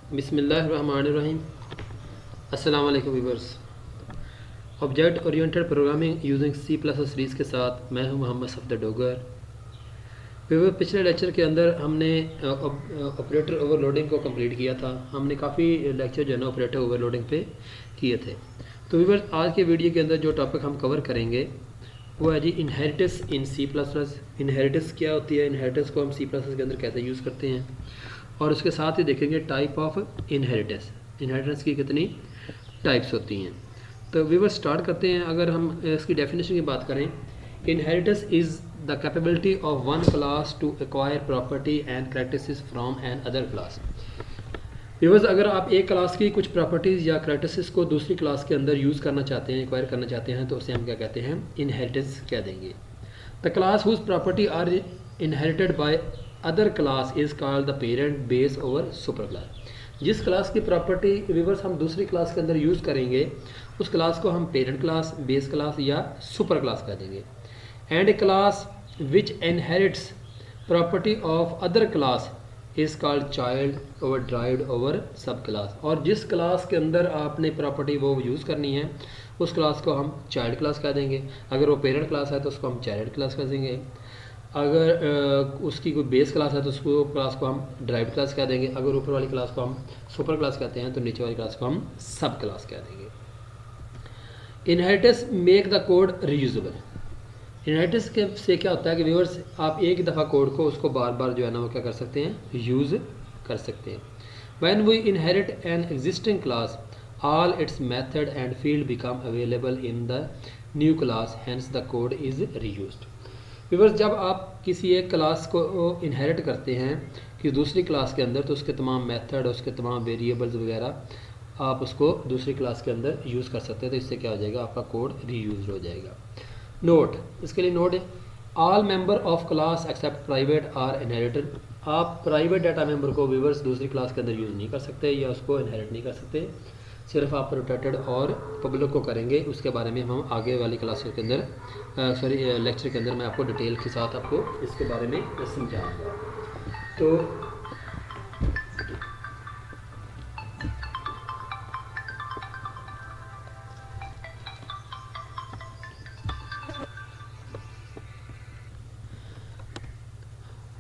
बिस्मिल्लाहिर्रहमानिर्रहीम। अस्सलाम वालेकुम viewers. Object oriented programming using C plus series के साथ मैं हूं मोहम्मद सफदर डोगर। व्यूअर्स, पिछले लेक्चर के अंदर हमने ऑपरेटर ओवरलोडिंग को कंप्लीट किया था। हमने काफ़ी लेक्चर जो है ना ऑपरेटर ओवरलोडिंग पे किए थे। तो व्यूअर्स, आज के वीडियो के अंदर जो टॉपिक हम कवर करेंगे वो है जी inheritance in C plus plus. Inheritance क्या होती है, इनहेरिटेंस को हम सी प्लस प्लस के अंदर कैसे यूज़ करते हैं, और उसके साथ ही देखेंगे टाइप ऑफ इनहेरिटेंस। इनहेरिटेंस की कितनी टाइप्स होती हैं। तो व्यूअर्स, स्टार्ट करते हैं। अगर हम इसकी डेफिनेशन की बात करें, inheritance is the capability of one class to acquire property and characteristics from an other class. Viewers, अगर आप एक क्लास की कुछ प्रॉपर्टीज़ या करैक्टरिस्टिक्स को दूसरी क्लास के अंदर यूज़ करना चाहते हैं, एक्वायर करना चाहते हैं, तो उसे हम क्या कहते हैं, इनहेरिटेंस कह देंगे। The class whose property are inherited by other class is called the parent base over super class. जिस क्लास की प्रॉपर्टी व्यूअर्स हम दूसरी क्लास के अंदर यूज़ करेंगे उस क्लास को हम पेरेंट क्लास, बेस क्लास या सुपर क्लास कह देंगे। And A class which inherits property of other class is called child over derived over सब क्लास। और जिस क्लास के अंदर आपने प्रॉपर्टी वो यूज़ करनी है उस क्लास को हम चाइल्ड क्लास कह देंगे। अगर वो पेरेंट क्लास है तो उसको हम चाइल्ड क्लास कह देंगे। अगर उसकी कोई बेस क्लास है तो उसको क्लास को हम ड्राइव्ड क्लास कह देंगे। अगर ऊपर वाली क्लास को हम सुपर क्लास कहते हैं तो नीचे वाली क्लास को हम सब क्लास कह देंगे। Inheritance make the code reusable. Inheritance के से क्या होता है कि व्यूअर्स, आप एक दफ़ा कोड को उसको बार बार जो है ना वो क्या कर सकते हैं, यूज़ कर सकते हैं। When we inherit an existing class all its method and field become available in the new class, hence the code is reused. Viewers, जब आप किसी एक क्लास को इनहेरिट करते हैं कि दूसरी क्लास के अंदर, तो उसके तमाम मेथड, उसके तमाम वेरिएबल्स वगैरह आप उसको दूसरी क्लास के अंदर यूज़ कर सकते हैं। तो इससे क्या हो जाएगा, आपका कोड रीयूज हो जाएगा। नोट, इसके लिए नोट है, all member of class except private are inherited. आप प्राइवेट डाटा मेंबर को व्यूअर्स दूसरी क्लास के अंदर यूज़ नहीं कर सकते या उसको इनहेरिट नहीं कर सकते। सिर्फ आप प्रोटेक्टेड और पब्लिक को करेंगे। उसके बारे में हम आगे वाली क्लासों के अंदर लेक्चर के अंदर मैं आपको डिटेल के साथ आपको इसके बारे में समझाऊंगा। तो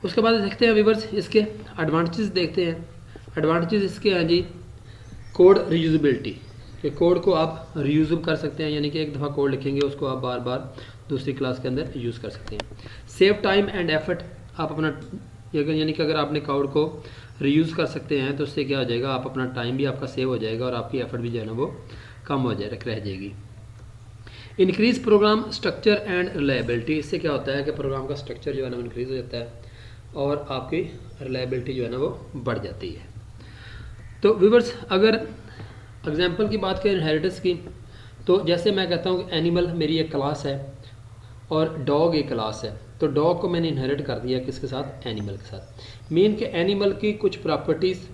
उसके बाद देखते हैं व्यूअर्स, इसके एडवांटेजेस देखते हैं। एडवांटेजेस इसके हैं जी, कोड रीयूजेबिलिटी, कि कोड को आप रीयूज कर सकते हैं, यानी कि एक दफ़ा कोड लिखेंगे उसको आप बार बार दूसरी क्लास के अंदर यूज़ कर सकते हैं। सेव टाइम एंड एफर्ट, आप अपना यानी कि अगर आपने कोड को रीयूज़ कर सकते हैं तो उससे क्या हो जाएगा, आप अपना टाइम भी आपका सेव हो जाएगा और आपकी एफर्ट भी जो है ना वो कम हो जाए रह जाएगी। Increase program structure and reliability, इससे क्या होता है कि प्रोग्राम का स्ट्रक्चर जो है ना इंक्रीज़ हो जाता है और आपकी रिलायबिलिटी जो है ना वो बढ़ जाती है। तो व्यूअर्स, अगर एग्जांपल की बात करें इनहेरिटेंस की, तो जैसे मैं कहता हूँ कि एनिमल मेरी एक क्लास है और डॉग एक क्लास है। तो डॉग को मैंने इनहेरिट कर दिया किसके साथ, एनिमल के साथ। मीन के एनिमल की कुछ प्रॉपर्टीज़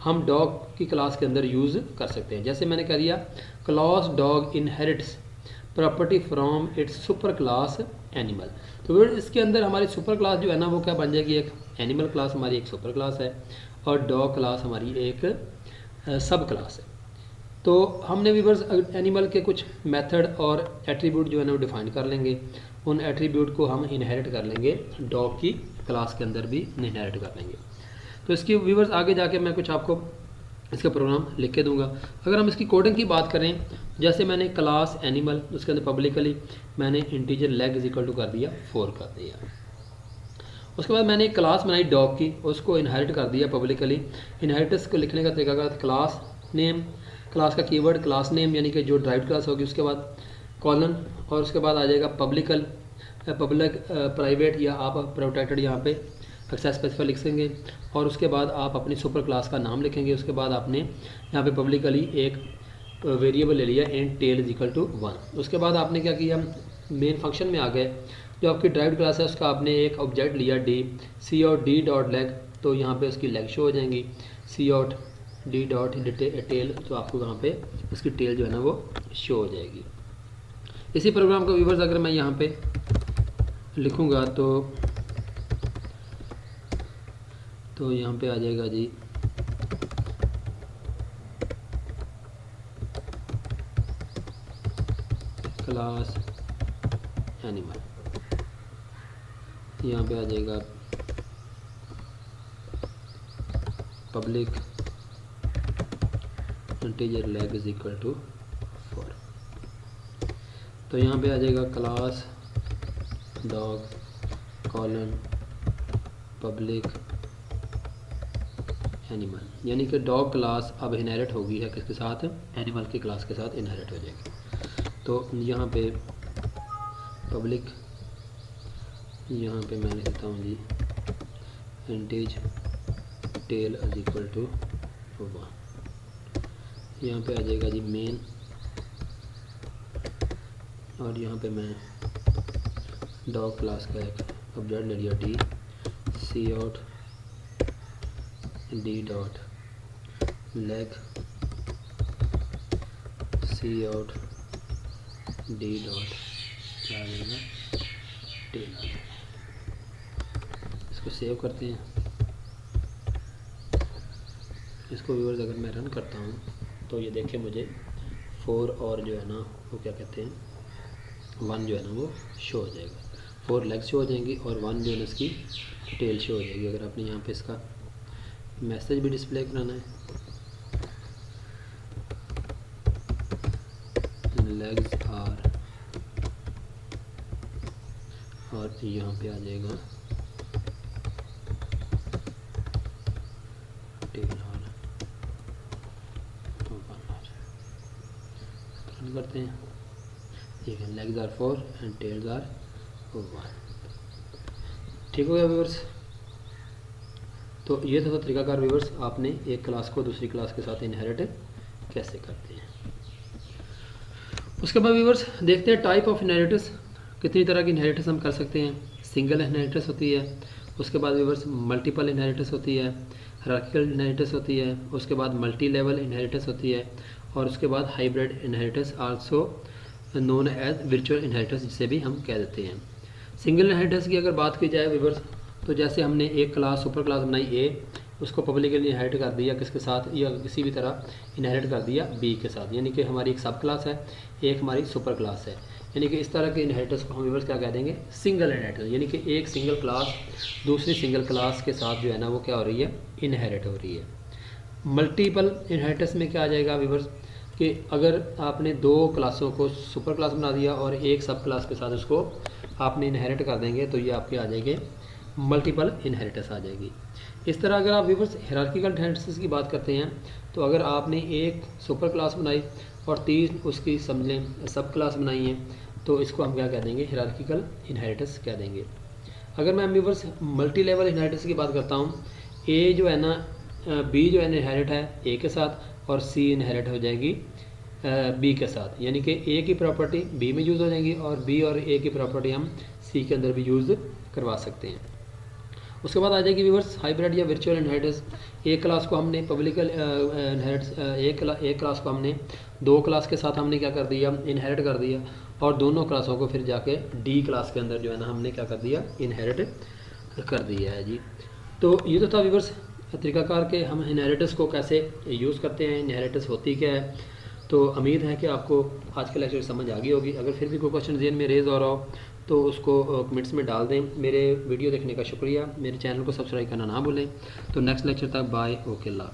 हम डॉग की क्लास के अंदर यूज़ कर सकते हैं। जैसे मैंने कह दिया, class dog inherits property from its super class animal. तो फिर इसके अंदर हमारी सुपर क्लास जो है ना वो क्या बन जाएगी, एक एनिमल क्लास हमारी एक सुपर क्लास है और डॉग क्लास हमारी एक सब क्लास है। तो हमने व्यूअर्स एनिमल के कुछ मेथड और एट्रीब्यूट जो है ना वो डिफाइन कर लेंगे। उन एट्रीब्यूट को हम इनहेरिट कर लेंगे, डॉग की क्लास के अंदर भी इनहेरिट कर लेंगे। तो इसकी व्यूअर्स आगे जाके मैं कुछ आपको इसका प्रोग्राम लिख के दूंगा। अगर हम इसकी कोडिंग की बात करें, जैसे मैंने क्लास एनिमल, उसके अंदर पब्लिकली मैंने integer leg is equal to कर दिया 4 कर दिया। उसके बाद मैंने एक क्लास बनाई डॉग की, उसको इनहेरिट कर दिया पब्लिकली। इनहेरिटेंस को लिखने का तरीका का क्लास नेम, क्लास का कीवर्ड क्लास नेम यानी कि जो ड्राइव्ड क्लास होगी, उसके बाद कॉलन और उसके बाद आ जाएगा पब्लिक प्राइवेट या आप प्रोटेक्टेड यहाँ पे एक्सेस स्पेसिफाई लिखेंगे। और उसके बाद आप अपनी सुपर क्लास का नाम लिखेंगे। उसके बाद आपने यहाँ पे पब्लिकली एक वेरिएबल ले लिया int tail is equal to 1। उसके बाद आपने क्या किया, मेन फंक्शन में आ गए। जो आपकी ड्राइव्ड क्लास है उसका आपने एक ऑब्जेक्ट लिया D, C out D dot leg, तो यहाँ पे उसकी लेग शो हो जाएंगी। सी आउट डी डॉट टेल, तो आपको यहाँ पे उसकी टेल जो है ना वो शो हो जाएगी। इसी प्रोग्राम का व्यूअर्स अगर मैं यहाँ पे लिखूँगा तो यहाँ पे आ जाएगा जी क्लास एनिमल, यहाँ पे आ जाएगा public integer leg is equal to 4। तो यहाँ पे आ जाएगा class dog colon public animal, यानी कि डॉग क्लास अब इनहेरिट होगी है किसके साथ, एनिमल की क्लास के साथ इनहेरिट हो जाएगी। तो यहाँ पे पब्लिक, यहाँ पे मैं लिख देता हूँ जी इंटीज टेल इज इक्वल टू 1। यहाँ पे आ जाएगा जी मेन, और यहाँ पे मैं डॉग क्लास का एक ऑब्जेक्ट ले लिया D C out D dot leg C out D dot क्या आ जाएगा टेल। इसको सेव करते हैं। इसको व्यूअर्स अगर मैं रन करता हूँ तो ये देखें मुझे 4 और जो है ना वो क्या कहते हैं 1 जो है ना वो शो हो जाएगा, 4 लेग्स शो हो जाएंगी और 1 जो है ना इसकी टेल शो हो जाएगी। अगर आपने यहाँ पे इसका मैसेज भी डिस्प्ले कराना है, लेग्स आर, और यहाँ पे आ जाएगा टेल आर, करते हैं ठीक है, legs are 4 and tails are 1। ठीक हो गया व्यूअर्स। तो ये था तरीकाकार व्यूअर्स, आपने एक क्लास को दूसरी क्लास के साथ इनहेरिट कैसे करते हैं। उसके बाद व्यूअर्स देखते हैं टाइप ऑफ इनहेरिटेंस, कितनी तरह की इनहेरिटेंस हम कर सकते हैं। सिंगल इनहेरिटेंस होती है, उसके बाद व्यूअर्स मल्टीपल इनहेरिटेंस होती है, हायरार्किकल इनहेरिटेंस होती है, उसके बाद मल्टी लेवल इनहेरिटेंस होती है, और उसके बाद hybrid inheritance also known as virtual inheritance जिसे भी हम कह देते हैं। सिंगल इनहेरिटेंस की अगर बात की जाए व्यूअर्स, तो जैसे हमने एक क्लास सुपर क्लास बनाई ए, उसको पब्लिकली इनहेरिट कर दिया किसके साथ, या किसी भी तरह इनहेरिट कर दिया बी के साथ, यानी कि हमारी एक सब क्लास है, एक हमारी सुपर क्लास है, यानी कि इस तरह के इनहेरिटेंस को हम व्यूअर्स क्या कह देंगे, सिंगल इनहेरिटेंस, यानी कि एक सिंगल क्लास दूसरी सिंगल क्लास के साथ जो है ना वो क्या हो रही है, इनहेरिट हो रही है। मल्टीपल इनहेरिटेंस में क्या आ जाएगा व्यूअर्स कि अगर आपने 2 क्लासों को सुपर क्लास बना दिया और एक सब क्लास के साथ उसको आपने इनहेरिट कर देंगे, तो ये आपके आ जाएंगे मल्टीपल इनहेरिटेंस आ जाएगी। इस तरह अगर आप व्यूअर्स हायरार्किकल इनहेरिटेंस की बात करते हैं, तो अगर आपने एक सुपर क्लास बनाई और 3 उसकी समझ लें सब क्लास बनाई है, तो इसको हम क्या कह देंगे, हायरार्किकल इनहेरिटेंस कह देंगे। अगर मैं व्यूअर्स मल्टी लेवल इनहेरिटेंस की बात करता हूँ, ए जो है ना बी जो है इनहेरिट है ए के साथ, और सी इनहेरिट हो जाएगी बी के साथ, यानी कि ए की प्रॉपर्टी बी में यूज़ हो जाएंगी और बी और ए की प्रॉपर्टी हम सी के अंदर भी यूज़ करवा सकते हैं। उसके बाद आ जाएगी व्यूअर्स हाइब्रिड या वर्चुअल इनहेरिटेंस। एक क्लास को हमने पब्लिकल एक क्लास को हमने 2 क्लास के साथ हमने क्या कर दिया, इनहेरिट कर दिया, और दोनों क्लासों को फिर जाके डी क्लास के अंदर जो है ना हमने क्या कर दिया, इनहेरिट कर दिया है जी। तो ये तो था व्यूअर्स तरीकाकार के हम इनहेरिटेंस को कैसे यूज़ करते हैं, इनहेरिटेंस होती क्या है। तो उम्मीद है कि आपको आज का लेक्चर समझ आ गई होगी। अगर फिर भी कोई क्वेश्चन ज़हन में रेज़ हो रहा हो तो उसको कमेंट्स में डाल दें। मेरे वीडियो देखने का शुक्रिया, मेरे चैनल को सब्सक्राइब करना ना भूलें। तो नेक्स्ट लेक्चर तक बाय, ओके, अल्लाह हाफ़िज़।